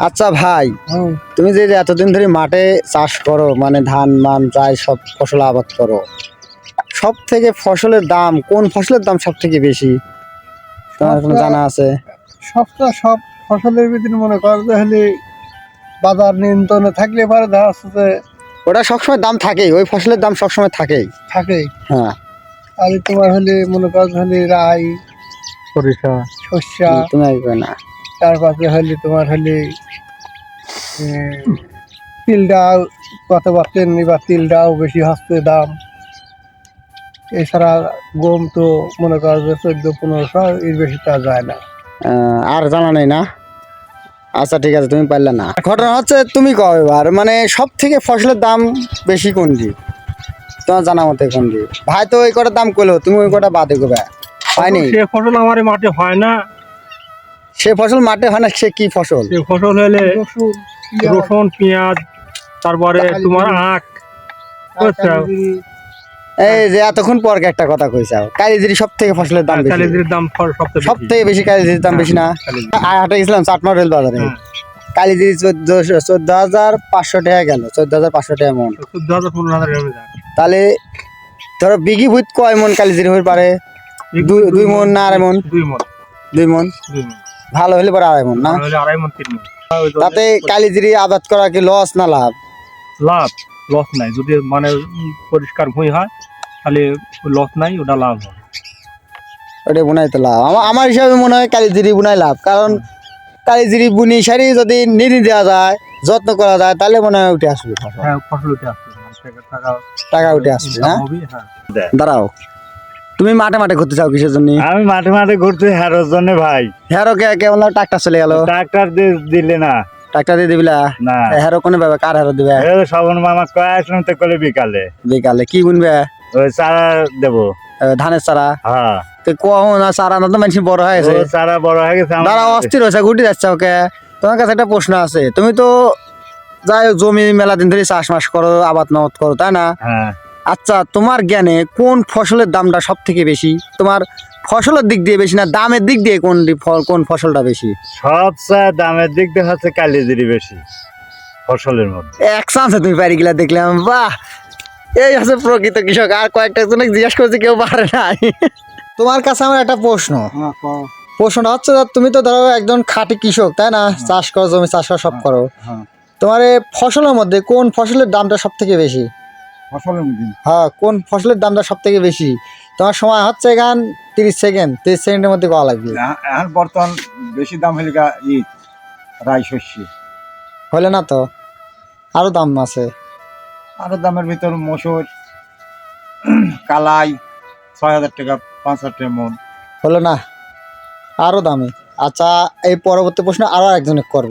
আচ্ছা ভাই, তুমি যে এতদিন ধরে মাঠে চাষ করো, মানে ধান মান যাই সব ফসল আবাদ করো, সব থেকে ফসলের দাম কোন ফসলের দাম সব থেকে বেশি তোমার কোনো জানা আছে? সব ফসলের ভিতরে মনে কর যে হলে বাজার নিয়ন্ত্রণে থাকলে পারে দেখা যাচ্ছে যে ওটা সবসময় দাম থাকেই, ওই ফসলের দাম সবসময় থাকেই। থাকেই। হ্যাঁ, আর তোমার হলে মনে কর হলে রাই সরিষা শস্যা, তুমি আসবে না। তারপরে হলে তোমার হলে তিলটা কত পাচ্ছেন, এবার তিলটাও বেশি হচ্ছে দাম। এছাড়া গম তো মনে কর যে 1400-1500 এর বেশি তা যায় না। আর জানা নেই না? আচ্ছা ঠিক আছে, তুমি পারলে না। ঘটনা হচ্ছে তুমি কও এবার, মানে সব থেকে ফসলের দাম বেশি কোনটি তোমার জানা মতে? কোনটি ভাই? তো ওই কটার দাম করলো, তুমি ওই কটা বাদে করবে পাইনি। সে ফসল আমার এই মাঠে হয় না। সে ফসল মাঠে হয় না, সে কি ফসল? সে ফসল হলে রসুন, পেঁয়াজ, রসুন, পেঁয়াজ, তারপরে তোমার আখ, তরকারি, এই যে এতক্ষণ পর একটা কথা কইছাও, কালিজিরি সব থেকে ফসলের দাম বেশি। কালিজিরির দাম সব থেকে বেশি কালিজিরির দাম বেশি না? হাটে গেছিলাম চাটমার রেল বাজারে, কালিজিরি 14,500 টাকা গেল, 14,500 টাকা মন। 14,000-15,000 তাহলে ধরো বিঘি ভুত কয় মন কালিজিরি হতে পারে? দুই মন না আড়াই মন? 2 মণ। 2 মন, ভালো হলে পরে আড়াই মন না? হলে 2.5 মণ 3 মণ। তাতে কালিজিরি আবাদ করা কি লস না লাভ? লাভ, লস নাই। যদি মানে পরিষ্কার ভুঁই হয় তাহলে লস নাই, ওটা লাভ হয়। ওটা বুনাই তো লাভ। আমার হিসাবে মনে হয় কালিজিরি বুনাই লাভ, কারণ কালিজিরি বুনি সারি যদি নিড়ি দেওয়া যায়, যত্ন করা যায়, তাহলে মনে হয় উঠে আসবে ফসল। হ্যাঁ, ফসল উঠে আসবে, টাকা উঠে আসবে না? হ্যাঁ। দাঁড়াও, তুমি মাঠে মাঠে ঘুরতে চাও কিসের জন্য? আমি মাঠে মাঠে ঘুরতে হেরোর জন্য ভাই। হেরো কেমন ট্রাক্টর চলে গেল? ট্রাক্টর দিলে না। ট্রাক্টর দিয়ে দিবিলা না, হেরো কোনে পাবে? কার হেরো দিবে? শ্রবণ মামা কয়ে আসলাম তো কলে বিকালে বিকালে কি বুনবে? ওই চারা দেবো। ধানের চারা? হ্যাঁ, তো কখন চারা না তো মানুষ বড় হয়ে গেছে। ও চারা বড় হয়ে গেছে। দাঁড়া, অস্থির হয়েছে, ঘুরতে যাচ্ছে ওকে। তোমার কাছে একটা প্রশ্ন আছে, তুমি তো যাই হোক জমি মেলা দিন ধরে চাষবাস করো, আবাদ মাবাদ করো, তাই না? হ্যাঁ, আচ্ছা, তোমার জ্ঞানে কোন ফসলের দামটা সব থেকে বেশি? তোমার ফসলের দিক দিয়ে বেশি না দামের দিক দিয়ে কোন ফসলটা বেশি? সবচেয়ে দামের দিক দিয়ে হচ্ছে কালিজিরি বেশি ফসলের মধ্যে। এক চান্সে তুমি পারি গেলা, দেখলাম। বাহ, এই হচ্ছে প্রকৃত কৃষক। আর কয়েকটা জনে জিজ্ঞাসা করছে, কেউ পারে নাই। তোমার কাছে আমার একটা প্রশ্ন। প্রশ্নটা হচ্ছে, তুমি তো ধরো একজন খাঁটি কৃষক, তাই না? চাষ করো, জমি চাষ করো, সব করো। তোমার এই ফসলের মধ্যে কোন ফসলের দামটা সব থেকে বেশি? ফসলের মধ্যে হ্যাঁ, কোন ফসলের দামটা সব থেকে বেশি? তোমার সময় হচ্ছে এখান 30 সেকেন্ড, 30 সেকেন্ডের মধ্যে কওয়া লাগবে। এখন বর্তমান বেশি দাম হলে রাই শস্য। হলে না তো, আরো দাম আছে। আরো দামের ভিতর মসুর, কালাই 6,000 টাকা, 5,000 টাকা মন। হলো না, আরো দামি। আচ্ছা, এই পরবর্তী প্রশ্ন আরো একজনে করবে।